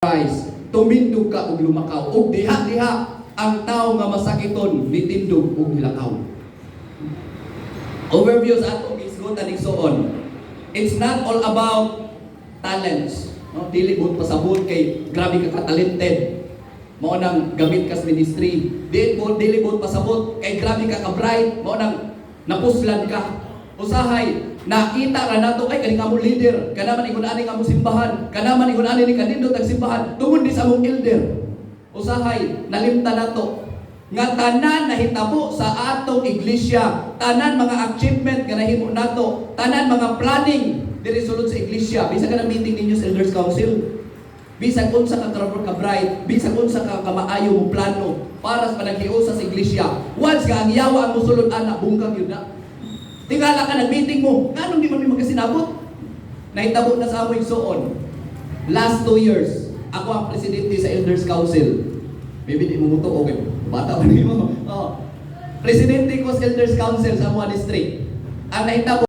Christ, tumindog ka og lumakaw ug diha-diha ang tao nga masakiton nitindog ug nilakaw. Overview sa atong isgutan igsoon. It's not all about talents. No, dili bud pasabot kay grabe ka talented. Mao nang gamit kas ministry. Dili bud pasabot kay grabe ka bright, mao nang napuslan ka. Usahay nakita ra nato ay kani nga mo leader, kana man ingon ani nga mo simbahan, kana man ingon ani ni kanindot ang simbahan, tungod di sa among elder. Usahay nalimta nato nga tanan nahitabo sa atong iglesia, tanan mga achievement nga nahimo nato, tanan mga planning diri sulod sa iglesia, bisag ka meeting ninyo sa elders council, bisag unsa ka ka bright, bisag unsa ka kamaayo mo plano para sa panaghiusa sa iglesia, once ka ang yawa ang musulod ana, bungkag yun na. Tingala ka nag-meeting mo, anong di man may magkasinabot? Nahitabo na sa among igsoon. Last 2 years, ako ang presidente sa Elders Council. Maybe di mo muto, okay. Bata pa rin mo. Oh. Presidente ko sa Elders Council sa among district. Ang nahitabo